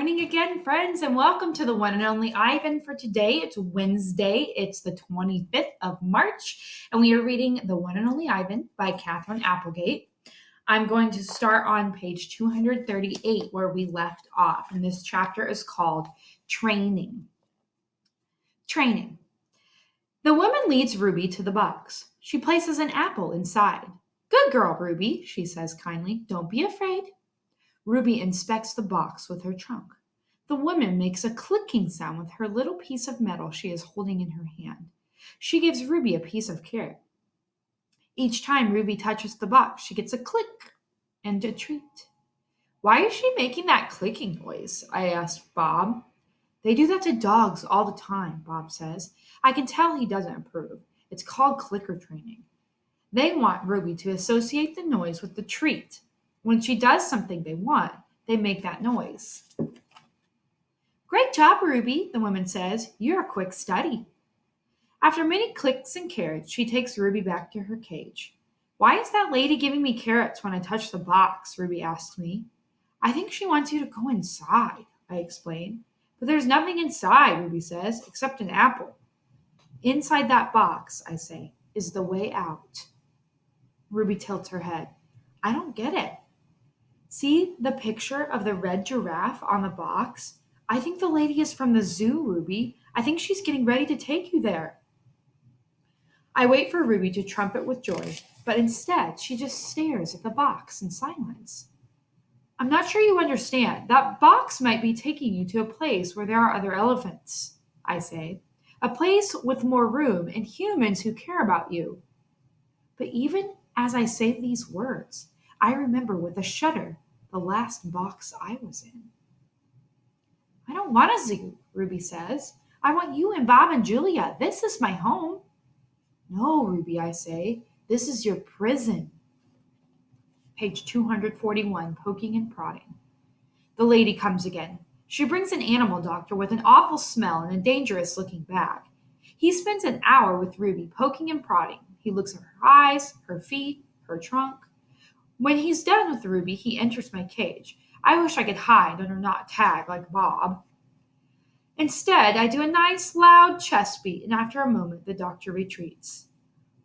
morning again, friends, and welcome to the one and only Ivan for today. It's Wednesday, it's the 25th of March, and we are reading The One and Only Ivan by Catherine Applegate. I'm going to start on page 238 where we left off, and this chapter is called Training. Training. The woman leads Ruby to the box. She places an apple inside. Good girl, Ruby, she says kindly. Don't be afraid. Ruby inspects the box with her trunk. The woman makes a clicking sound with her little piece of metal she is holding in her hand. She gives Ruby a piece of carrot. Each time Ruby touches the box, she gets a click and a treat. Why is she making that clicking noise? I asked Bob. They do that to dogs all the time, Bob says. I can tell he doesn't approve. It's called clicker training. They want Ruby to associate the noise with the treat. When she does something they want, they make that noise. Great job, Ruby, the woman says. You're a quick study. After many clicks and carrots, she takes Ruby back to her cage. Why is that lady giving me carrots when I touch the box? Ruby asks me. I think she wants you to go inside, I explain. But there's nothing inside, Ruby says, except an apple. Inside that box, I say, is the way out. Ruby tilts her head. I don't get it. See the picture of the red giraffe on the box? I think the lady is from the zoo, Ruby. I think she's getting ready to take you there. I wait for Ruby to trumpet with joy, but instead she just stares at the box in silence. I'm not sure you understand. That box might be taking you to a place where there are other elephants, I say. A place with more room and humans who care about you. But even as I say these words, I remember with a shudder the last box I was in. I don't want a zoo, Ruby says. I want you and Bob and Julia. This is my home. No, Ruby, I say. This is your prison. Page 241, poking and prodding. The lady comes again. She brings an animal doctor with an awful smell and a dangerous looking bag. He spends an hour with Ruby, poking and prodding. He looks at her eyes, her feet, her trunk. When he's done with Ruby, he enters my cage. I wish I could hide under not tag like Bob. Instead, I do a nice loud chest beat, and after a moment, the doctor retreats.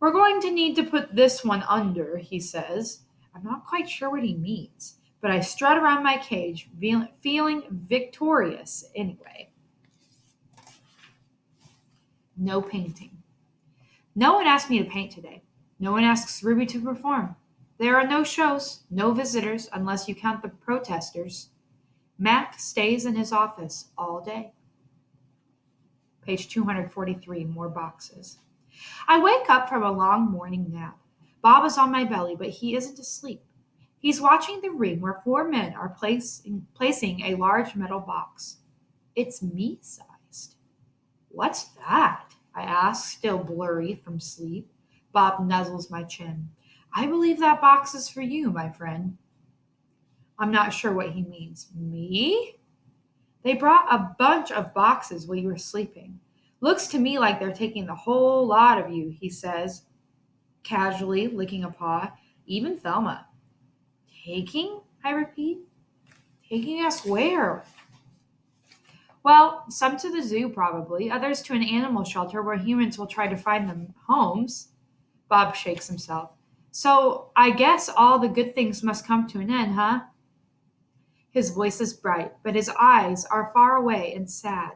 We're going to need to put this one under, he says. I'm not quite sure what he means, but I strut around my cage, feeling victorious anyway. No painting. No one asked me to paint today. No one asks Ruby to perform. There are no shows, no visitors, unless you count the protesters. Mac stays in his office all day. Page 243, more boxes. I wake up from a long morning nap. Bob is on my belly, but he isn't asleep. He's watching the ring where four men are placing a large metal box. It's me-sized. What's that? I ask, still blurry from sleep. Bob nuzzles my chin. I believe that box is for you, my friend. I'm not sure what he means. Me? They brought a bunch of boxes while you were sleeping. Looks to me like they're taking the whole lot of you, he says, casually licking a paw. Even Thelma. Taking? I repeat. Taking us where? Well, some to the zoo, probably. Others to an animal shelter where humans will try to find them homes. Bob shakes himself. So I guess all the good things must come to an end, huh? His voice is bright, but his eyes are far away and sad.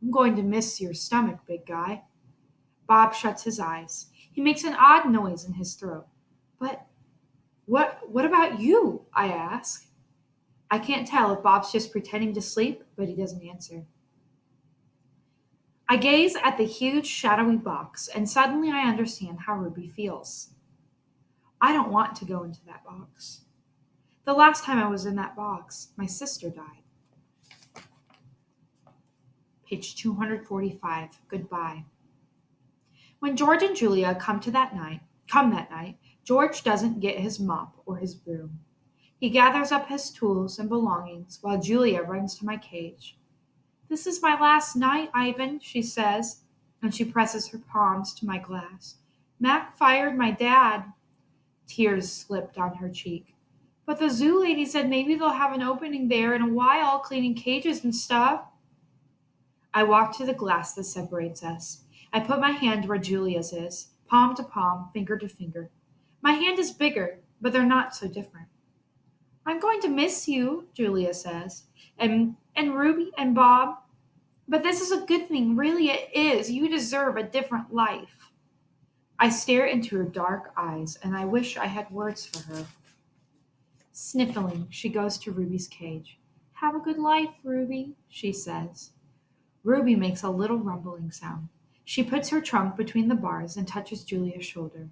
I'm going to miss your stomach, big guy. Bob shuts his eyes. He makes an odd noise in his throat. But what about you? I ask. I can't tell if Bob's just pretending to sleep, but he doesn't answer. I gaze at the huge shadowy box, and suddenly I understand how Ruby feels. I don't want to go into that box. The last time I was in that box, my sister died. Page 245, goodbye. When George and Julia come that night, George doesn't get his mop or his broom. He gathers up his tools and belongings while Julia runs to my cage. This is my last night, Ivan, she says, and she presses her palms to my glass. Mac fired my dad. Tears slip down her cheek. But the zoo lady said maybe they'll have an opening there in a while, cleaning cages and stuff. I walk to the glass that separates us. I put my hand where Julia's is, palm to palm, finger to finger. My hand is bigger, but they're not so different. I'm going to miss you, Julia says, and Ruby and Bob. But this is a good thing, really it is. You deserve a different life. I stare into her dark eyes, and I wish I had words for her. Sniffling, she goes to Ruby's cage. Have a good life, Ruby, she says. Ruby makes a little rumbling sound. She puts her trunk between the bars and touches Julia's shoulder.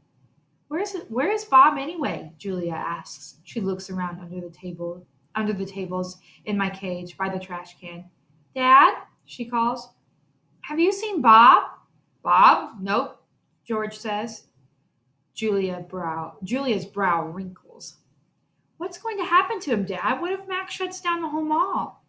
Where is Bob anyway? Julia asks. She looks around under the tables in my cage by the trash can. Dad, she calls. Have you seen Bob? Bob? Nope, George says. Julia's brow wrinkles. What's going to happen to him, Dad? What if Max shuts down the whole mall?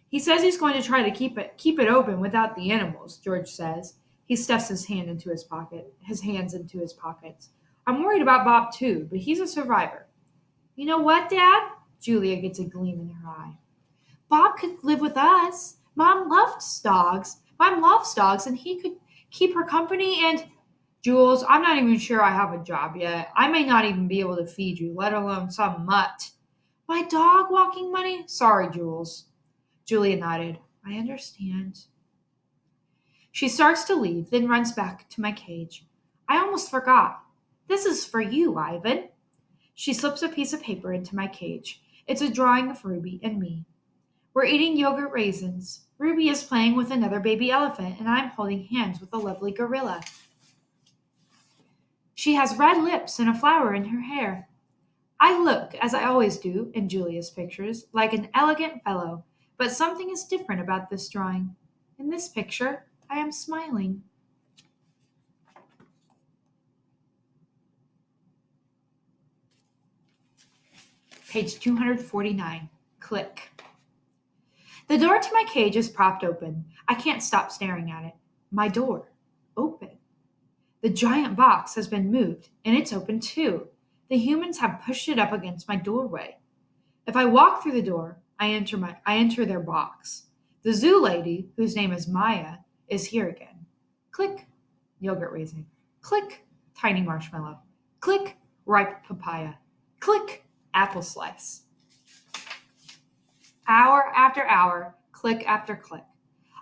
He says he's going to try to keep it open without the animals, George says. He stuffs his hands into his pockets. I'm worried about Bob too, but he's a survivor. You know what, Dad? Julia gets a gleam in her eye. Bob could live with us. Mom loves dogs. Mom loves dogs, and he could keep her company and Jules, I'm not even sure I have a job yet. I may not even be able to feed you, let alone some mutt. My dog walking money? Sorry, Jules. Julia nodded. I understand. She starts to leave, then runs back to my cage. I almost forgot. This is for you, Ivan. She slips a piece of paper into my cage. It's a drawing of Ruby and me. We're eating yogurt raisins. Ruby is playing with another baby elephant, and I'm holding hands with a lovely gorilla. She has red lips and a flower in her hair. I look, as I always do in Julia's pictures, like an elegant fellow, but something is different about this drawing. In this picture, I am smiling. Page 249. Click. The door to my cage is propped open. I can't stop staring at it. My door. Open. The giant box has been moved, and it's open too. The humans have pushed it up against my doorway. If I walk through the door, I enter their box. The zoo lady, whose name is Maya, is here again. Click, yogurt raisin. Click, tiny marshmallow. Click, ripe papaya. Click, apple slice. Hour after hour, click after click.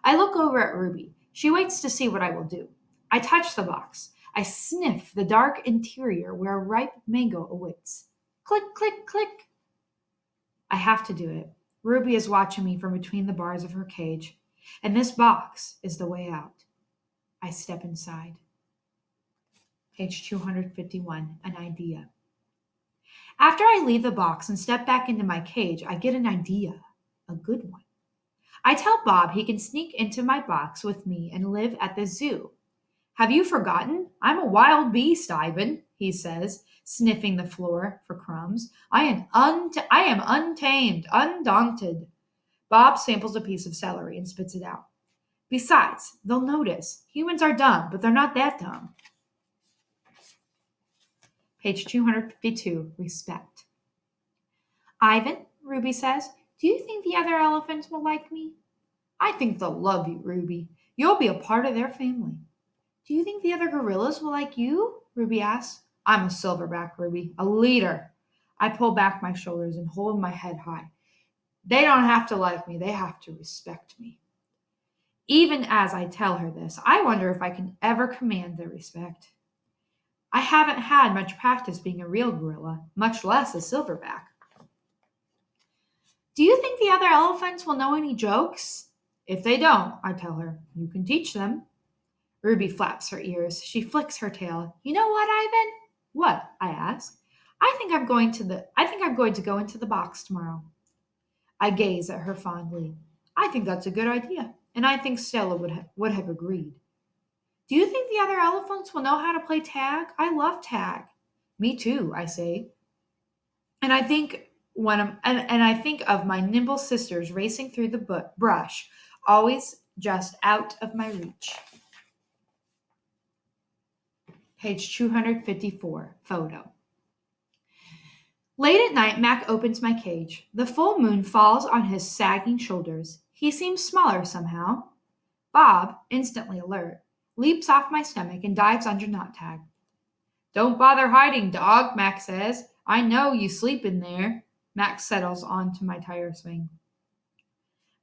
I look over at Ruby. She waits to see what I will do. I touch the box. I sniff the dark interior where a ripe mango awaits. Click, click, click. I have to do it. Ruby is watching me from between the bars of her cage, and this box is the way out. I step inside. Page 251, an idea. After I leave the box and step back into my cage, I get an idea, a good one. I tell Bob he can sneak into my box with me and live at the zoo. Have you forgotten? I'm a wild beast, Ivan, he says, sniffing the floor for crumbs. I am untamed, undaunted. Bob samples a piece of celery and spits it out. Besides, they'll notice. Humans are dumb, but they're not that dumb. Page 252, respect. Ivan, Ruby says, do you think the other elephants will like me? I think they'll love you, Ruby. You'll be a part of their family. Do you think the other gorillas will like you? Ruby asks. I'm a silverback, Ruby, a leader. I pull back my shoulders and hold my head high. They don't have to like me, they have to respect me. Even as I tell her this, I wonder if I can ever command their respect. I haven't had much practice being a real gorilla, much less a silverback. Do you think the other elephants will know any jokes? If they don't, I tell her, you can teach them. Ruby flaps her ears. She flicks her tail. You know what, Ivan? What? I ask. I think I'm going to go into the box tomorrow. I gaze at her fondly. I think that's a good idea, and I think Stella would have agreed. Do you think the other elephants will know how to play tag? I love tag. Me too, I say. And I think I think of my nimble sisters racing through the brush, always just out of my reach. Page 254, photo. Late at night, Mac opens my cage. The full moon falls on his sagging shoulders. He seems smaller somehow. Bob, instantly alert, leaps off my stomach and dives under Knot Tag. Don't bother hiding, dog, Mac says. I know you sleep in there. Mac settles onto my tire swing.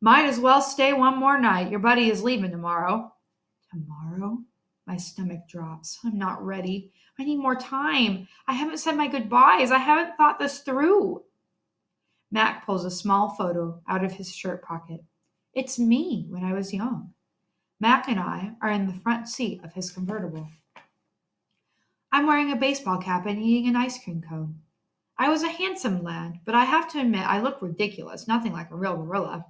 Might as well stay one more night. Your buddy is leaving tomorrow. Tomorrow? My stomach drops. I'm not ready. I need more time. I haven't said my goodbyes. I haven't thought this through. Mac pulls a small photo out of his shirt pocket. It's me when I was young. Mac and I are in the front seat of his convertible. I'm wearing a baseball cap and eating an ice cream cone. I was a handsome lad, but I have to admit I look ridiculous, nothing like a real gorilla.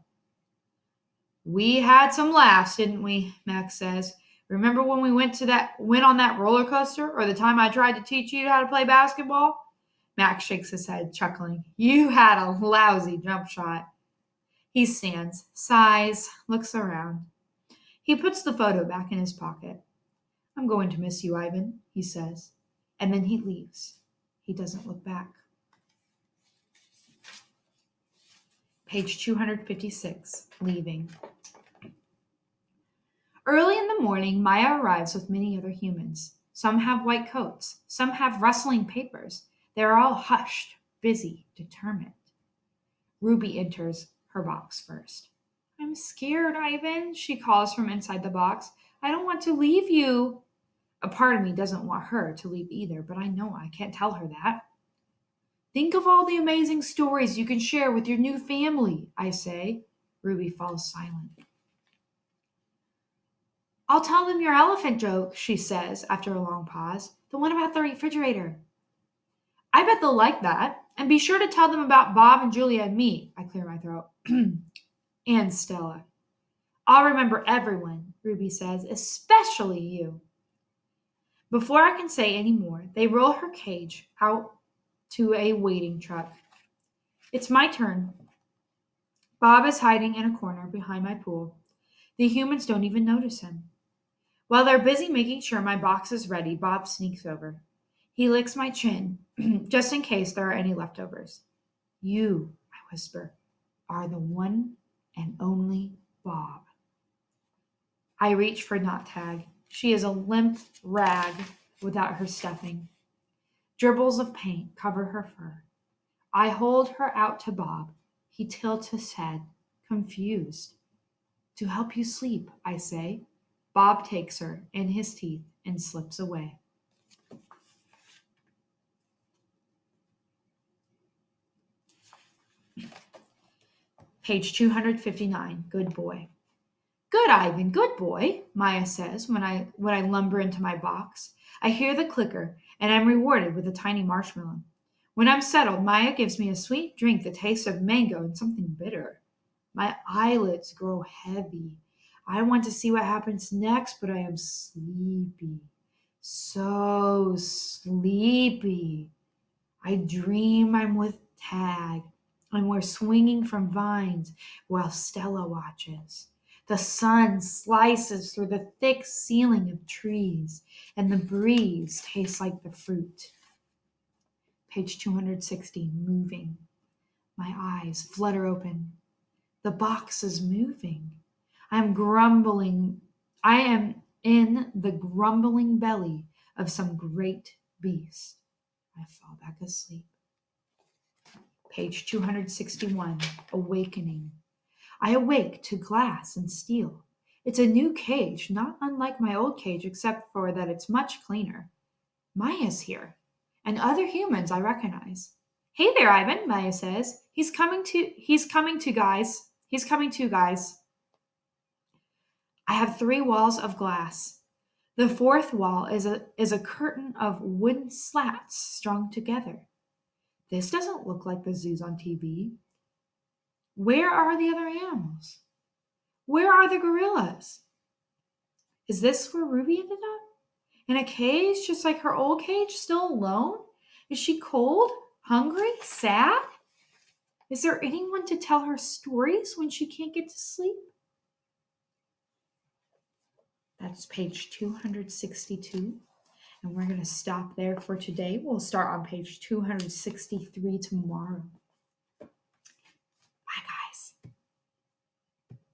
We had some laughs, didn't we? Mac says. Remember when we went on that roller coaster, or the time I tried to teach you how to play basketball? Mac shakes his head, chuckling. You had a lousy jump shot. He stands, sighs, looks around. He puts the photo back in his pocket. I'm going to miss you, Ivan, he says. And then he leaves. He doesn't look back. Page 256, Leaving. Early in the morning, Maya arrives with many other humans. Some have white coats. Some have rustling papers. They are all hushed, busy, determined. Ruby enters her box first. I'm scared, Ivan, she calls from inside the box. I don't want to leave you. A part of me doesn't want her to leave either, but I know I can't tell her that. Think of all the amazing stories you can share with your new family, I say. Ruby falls silent. I'll tell them your elephant joke, she says after a long pause. The one about the refrigerator. I bet they'll like that. And be sure to tell them about Bob and Julia and me. I clear my throat. And Stella. I'll remember everyone, Ruby says, especially you. Before I can say any more, they roll her cage out to a waiting truck. It's my turn. Bob is hiding in a corner behind my pool. The humans don't even notice him. While they're busy making sure my box is ready, Bob sneaks over. He licks my chin, just in case there are any leftovers. You, I whisper, are the one and only Bob. I reach for Knot Tag. She is a limp rag without her stuffing. Dribbles of paint cover her fur. I hold her out to Bob. He tilts his head, confused. To help you sleep, I say. Bob takes her in his teeth and slips away. Page 259, Good Boy. Good, Ivan, good boy, Maya says when I lumber into my box. I hear the clicker, and I'm rewarded with a tiny marshmallow. When I'm settled, Maya gives me a sweet drink that tastes of mango and something bitter. My eyelids grow heavy. I want to see what happens next, but I am sleepy. So sleepy. I dream I'm with Tag, and we're swinging from vines while Stella watches. The sun slices through the thick ceiling of trees, and the breeze tastes like the fruit. Page 260, Moving. My eyes flutter open. The box is moving. I am in the grumbling belly of some great beast. I fall back asleep. Page 261, Awakening. I awake to glass and steel. It's a new cage, not unlike my old cage, except for that it's much cleaner. Maya's here, and other humans I recognize. Hey there, Ivan, Maya says. He's coming too, guys. I have 3 walls of glass. The 4th wall is a curtain of wooden slats strung together. This doesn't look like the zoos on TV. Where are the other animals? Where are the gorillas? Is this where Ruby ended up? In a cage, just like her old cage, still alone? Is she cold, hungry, sad? Is there anyone to tell her stories when she can't get to sleep? That's page 262. And we're going to stop there for today. We'll start on page 263 tomorrow.